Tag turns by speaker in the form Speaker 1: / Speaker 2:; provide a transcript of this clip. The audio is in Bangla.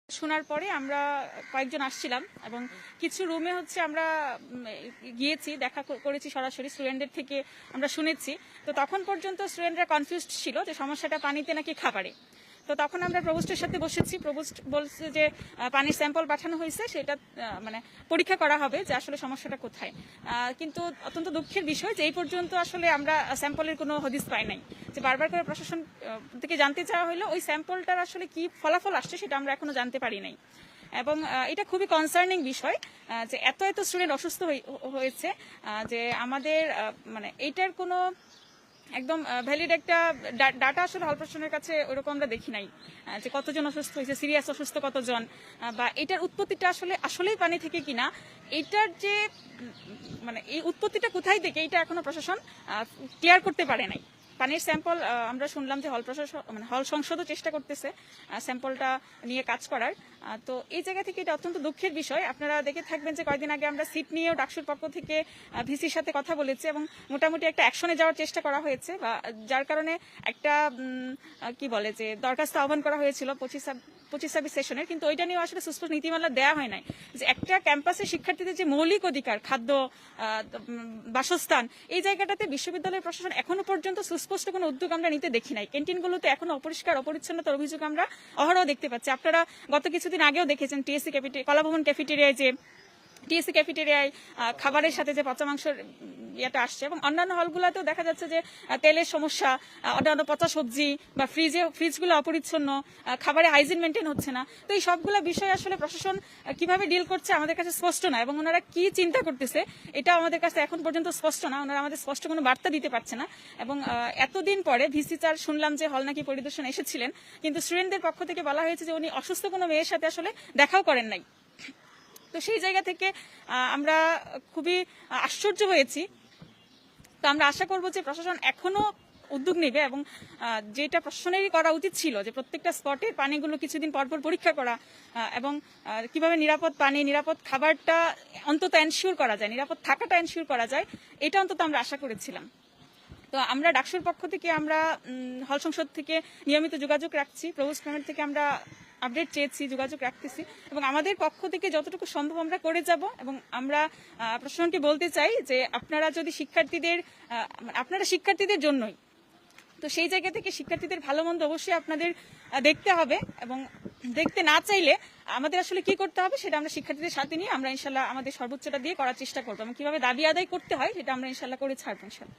Speaker 1: শোনার পরে আমরা কয়েকজন আসছিলাম এবং কিছু রুমে হচ্ছে আমরা গিয়েছি, দেখা করেছি, সরাসরি স্টুডেন্টদের থেকে আমরা শুনেছি। তো তখন পর্যন্ত স্টুডেন্টরা কনফিউজড ছিল যে সমস্যাটা পানিতে নাকি খাবারে। তো তখন আমরা প্রভোস্টের সাথে বসেছি। প্রভোস্ট বলছে যে পানির স্যাম্পল পাঠানো হয়েছে, সেটা মানে পরীক্ষা করা হবে যে আসলে সমস্যাটা কোথায়। কিন্তু অত্যন্ত দুঃখের বিষয় যে এই পর্যন্ত আসলে আমরা স্যাম্পলের কোনো হদিস পাই নাই। যে বারবার করে প্রশাসন থেকে জানতে চাওয়া হলো ওই স্যাম্পলটার আসলে কি ফলাফল আসছে সেটা আমরা এখনো জানতে পারি নাই। এবং এটা খুবই কনসার্নিং বিষয় যে এত স্টুডেন্ট অসুস্থ হয়েছে যে আমাদের মানে এইটার কোনো একদম ভ্যালিড একটা ডাটা আসলে হল প্রশাসনের কাছে ওইরকম আমরা দেখি নাই যে কতজন অসুস্থ হয়েছে, সিরিয়াস অসুস্থ কতজন, বা এটার উৎপত্তিটা আসলেই পানি থেকে কিনা, এইটার যে মানে এই উৎপত্তিটা কোথায় থেকে এটা এখনো প্রশাসন ক্লিয়ার করতে পারে নাই। পানির স্যাম্পল আমরা শুনলাম যে হল সংসদও চেষ্টা করতেছে স্যাম্পলটা নিয়ে কাজ করার। তো এই জায়গা থেকে এটা অত্যন্ত দুঃখের বিষয়। আপনারা দেখে থাকবেন যে কয়েকদিন আগে আমরা সিট নিয়েও ডাকসুর পক্ষ থেকে ভিসির সাথে কথা বলেছি এবং মোটামুটি একটা অ্যাকশনে যাওয়ার চেষ্টা করা হয়েছে, বা যার কারণে একটা কি বলে যে দরখাস্ত আহ্বান করা হয়েছিল 25-26 সেশনের, কিন্তু ওইটা নিয়েও আসলে সুস্পষ্ট নীতিমালা দেওয়া হয় নাই। যে একটা ক্যাম্পাসের শিক্ষার্থীদের যে মৌলিক অধিকার, খাদ্য, বাসস্থান, এই জায়গাটাতে বিশ্ববিদ্যালয়ের প্রশাসন এখনো পর্যন্ত সুস্পষ্ট কোনো উদ্যোগ আমরা নিতে দেখি নাই। ক্যান্টিনগুলোতে এখনো অপরিষ্কার, অপরিচ্ছন্নতার অভিযোগ আমরা অহরহ দেখতে পাচ্ছি। আপনারা গত কিছুদিন আগেও দেখেছেন টিএসসি কলাভবন ক্যাফেটেরিয়ায় যে টিএসসি ক্যাফেটেরিয়ায় খাবারের সাথে যে পচা মাংসের ইয়েটা আসছে, এবং অন্যান্য হলগুলোতেও দেখা যাচ্ছে যে তেলের সমস্যা, অন্যান্য পচা সবজি, বা ফ্রিজগুলো অপরিচ্ছন্ন, খাবারে হাইজিন মেনটেন হচ্ছে না। তো এই সবগুলো বিষয় আসলে প্রশাসন কিভাবে ডিল করছে আমাদের কাছে স্পষ্ট না, এবং ওনারা কি চিন্তা করতেছে এটা আমাদের কাছে এখন পর্যন্ত স্পষ্ট না। ওনারা আমাদের স্পষ্ট কোনো বার্তা দিতে পারছে না। এবং এতদিন পরে ভিসি স্যার শুনলাম যে হল নাকি পরিদর্শন এসেছিলেন, কিন্তু স্টুডেন্টদের পক্ষ থেকে বলা হয়েছে যে উনি অসুস্থ কোনো মেয়ের সাথে আসলে দেখাও করেন নাই। তো সেই জায়গা থেকে আমরা খুবই আশ্চর্য হয়েছি। তো আমরা আশা করব যে প্রশাসন এখনো উদ্যোগ নেবে, এবং যেটা প্রশাসনেরই করা উচিত ছিল যে প্রত্যেকটা স্পটের পানিগুলো কিছুদিন পরপর পরীক্ষা করা, এবং কিভাবে নিরাপদ পানি, নিরাপদ খাবারটা অন্তত এনশিওর করা যায়, নিরাপদ থাকাটা এনশিওর করা যায়, এটা অন্তত আমরা আশা করেছিলাম। তো আমরা ডাকসুর পক্ষ থেকে আমরা হল সংসদ থেকে নিয়মিত যোগাযোগ রাখছি, প্রভোস্ট ম্যামের থেকে আমরা আপডেট চেয়েছি, যোগাযোগ রাখতেছি, এবং আমাদের পক্ষ থেকে যতটুকু সম্ভব আমরা করে যাব। এবং আমরা প্রশাসনকে বলতে চাই যে আপনারা শিক্ষার্থীদের জন্যই, তো সেই জায়গা থেকে শিক্ষার্থীদের ভালো মন্দ অবশ্যই আপনাদের দেখতে হবে, এবং দেখতে না চাইলে আমাদের আসলে কি করতে হবে সেটা আমরা শিক্ষার্থীদের সাথে নিয়ে আমরা ইনশাল্লাহ আমাদের সর্বোচ্চটা দিয়ে করার চেষ্টা করবো, এবং কিভাবে দাবি আদায় করতে হয় সেটা আমরা ইনশাল্লাহ করে ছাড়বো ইনশাল্লাহ।